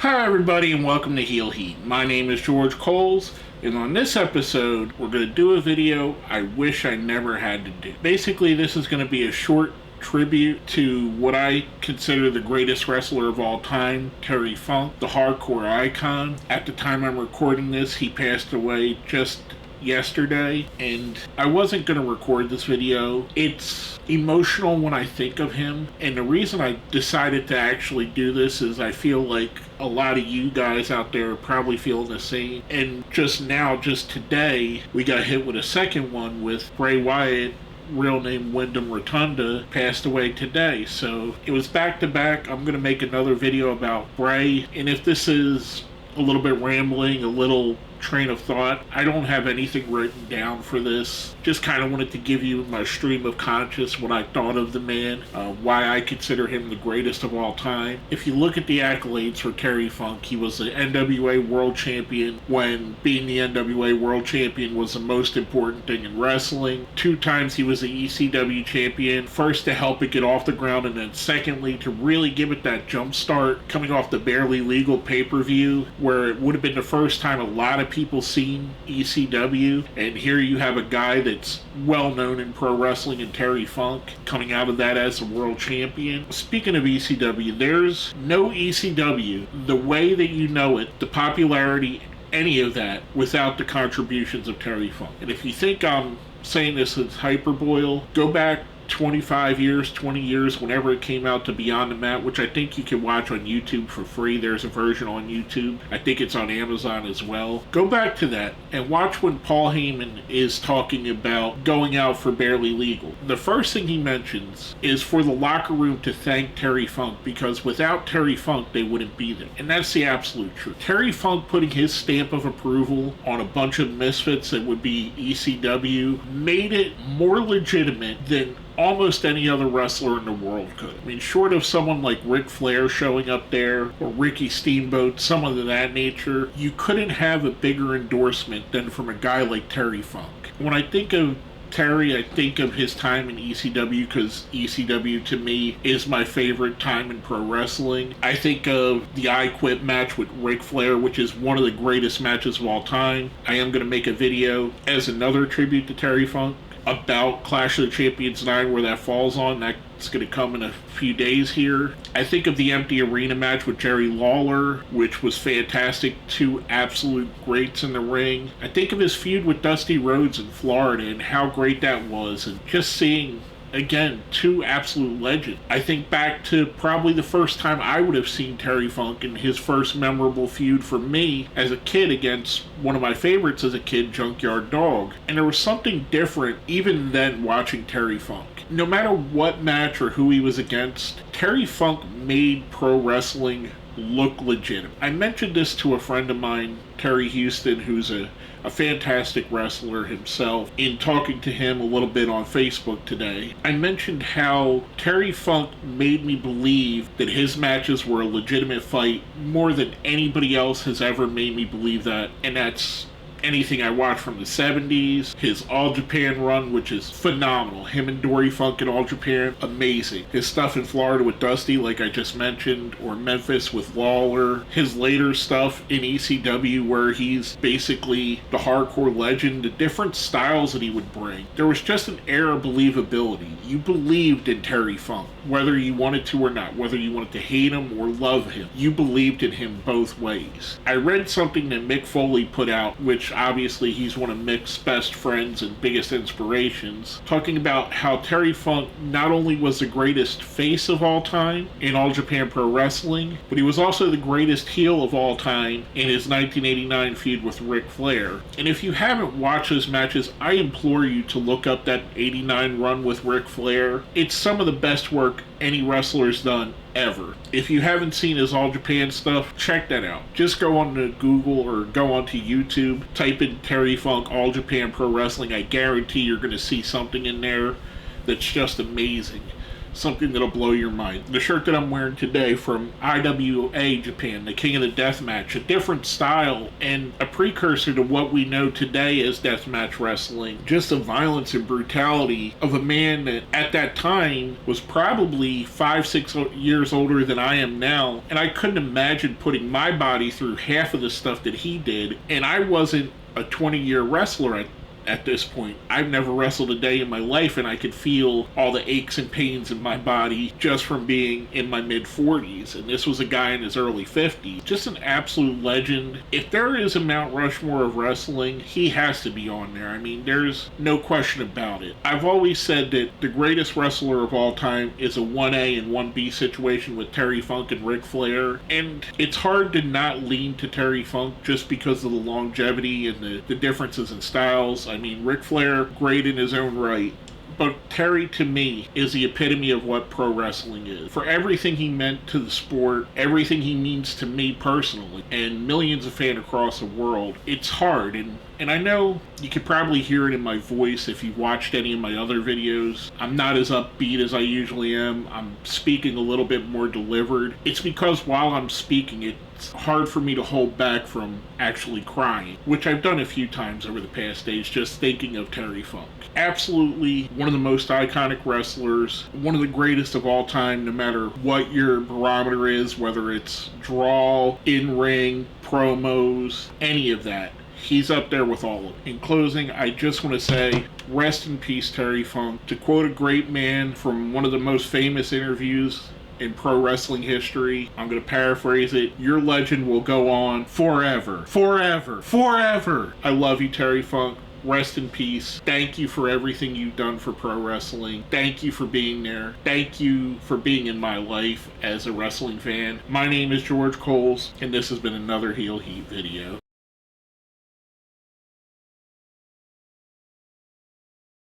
Hi everybody and welcome to Heel Heat. My name is George Coles, and on this episode we're going to do a video I wish I never had to do. Basically, this is going to be a short tribute to what I consider the greatest wrestler of all time, Terry Funk, the hardcore icon. At the time I'm recording this, he passed away just yesterday, and I wasn't going to record this video. It's emotional when I think of him, and the reason I decided to actually do this is I feel like a lot of you guys out there are probably feeling the same. And just today, we got hit with a second one with Bray Wyatt, real name Wyndham Rotunda, passed away today. So it was back to back. I'm going to make another video about Bray, and if this is a little bit rambling, a little train of thought, I don't have anything written down for this. Just kind of wanted to give you my stream of conscious, what I thought of the man, why I consider him the greatest of all time. If you look at the accolades for Terry Funk, he was the NWA World Champion when being the NWA World Champion was the most important thing in wrestling. 2 times he was the ECW Champion, first to help it get off the ground, and then secondly to really give it that jump start, coming off the Barely Legal pay-per-view, where it would have been the first time a lot of people seen ECW, and here you have a guy that's well known in pro wrestling in Terry Funk coming out of that as a world champion. Speaking of ECW, there's no ECW the way that you know it, the popularity, any of that, without the contributions of Terry Funk. And if you think I'm saying this as hyperbole, go back 25 years, 20 years, whenever it came out to Beyond the Mat, which I think you can watch on YouTube for free. There's a version on YouTube. I think it's on Amazon as well. Go back to that and watch when Paul Heyman is talking about going out for Barely Legal. The first thing he mentions is for the locker room to thank Terry Funk, because without Terry Funk, they wouldn't be there. And that's the absolute truth. Terry Funk putting his stamp of approval on a bunch of misfits that would be ECW made it more legitimate than almost any other wrestler in the world could. I mean, short of someone like Ric Flair showing up there, or Ricky Steamboat, someone of that nature, you couldn't have a bigger endorsement than from a guy like Terry Funk. When I think of Terry, I think of his time in ECW, because ECW to me is my favorite time in pro wrestling. I think of the I Quit match with Ric Flair, which is one of the greatest matches of all time. I am going to make a video as another tribute to Terry Funk about Clash of the Champions 9, where that falls on. That's going to come in a few days here. I think of the empty arena match with Jerry Lawler, which was fantastic. 2 absolute greats in the ring. I think of his feud with Dusty Rhodes in Florida and how great that was, and just seeing, again, 2 absolute legends. I think back to probably the first time I would have seen Terry Funk, and his first memorable feud for me as a kid against one of my favorites as a kid, Junkyard Dog. And there was something different even then watching Terry Funk. No matter what match or who he was against, Terry Funk made pro wrestling look legitimate. I mentioned this to a friend of mine, Terry Houston, who's a fantastic wrestler himself, in talking to him a little bit on Facebook today. I mentioned how Terry Funk made me believe that his matches were a legitimate fight more than anybody else has ever made me believe that, and that's anything I watched from the 70s, his All Japan run, which is phenomenal. Him and Dory Funk in All Japan, amazing. His stuff in Florida with Dusty, like I just mentioned, or Memphis with Lawler. His later stuff in ECW, where he's basically the hardcore legend, the different styles that he would bring. There was just an air of believability. You believed in Terry Funk, whether you wanted to or not, whether you wanted to hate him or love him. You believed in him both ways. I read something that Mick Foley put out, which obviously he's one of Mick's best friends and biggest inspirations, talking about how Terry Funk not only was the greatest face of all time in All Japan Pro Wrestling, but he was also the greatest heel of all time in his 1989 feud with Ric Flair. And if you haven't watched those matches, I implore you to look up that 89 run with Ric Flair. It's some of the best work any wrestler's done ever. If you haven't seen his All Japan stuff, check that out. Just go on to Google or go onto YouTube, type in Terry Funk All Japan Pro Wrestling. I guarantee you're going to see something in there that's just amazing. something that'll blow your mind. The shirt that I'm wearing today from IWA Japan, the King of the Deathmatch, a different style and a precursor to what we know today as deathmatch wrestling. Just the violence and brutality of a man that at that time was probably 5-6 years older than I am now, and I couldn't imagine putting my body through half of the stuff that he did, and I wasn't a 20-year wrestler at this point. I've never wrestled a day in my life, and I could feel all the aches and pains in my body just from being in my mid-40s. And this was a guy in his early 50s. Just an absolute legend. If there is a Mount Rushmore of wrestling, he has to be on there. I mean, there's no question about it. I've always said that the greatest wrestler of all time is a 1A and 1B situation with Terry Funk and Ric Flair. And it's hard to not lean to Terry Funk just because of the longevity and the differences in styles. I mean, Ric Flair, great in his own right. But Terry, to me, is the epitome of what pro wrestling is. For everything he meant to the sport, everything he means to me personally, and millions of fans across the world, it's hard. And I know you could probably hear it in my voice if you've watched any of my other videos. I'm not as upbeat as I usually am. I'm speaking a little bit more delivered. It's because while I'm speaking, it's hard for me to hold back from actually crying, which I've done a few times over the past days just thinking of Terry Funk. Absolutely one of the most iconic wrestlers, one of the greatest of all time, no matter what your barometer is, whether it's draw, in-ring, promos, any of that. He's up there with all of them. In closing, I just want to say, rest in peace, Terry Funk. To quote a great man from one of the most famous interviews in pro wrestling history, I'm going to paraphrase it, your legend will go on forever. Forever. Forever. I love you, Terry Funk. Rest in peace. Thank you for everything you've done for pro wrestling. Thank you for being there. Thank you for being in my life as a wrestling fan. My name is George Coles, and this has been another Heel Heat video.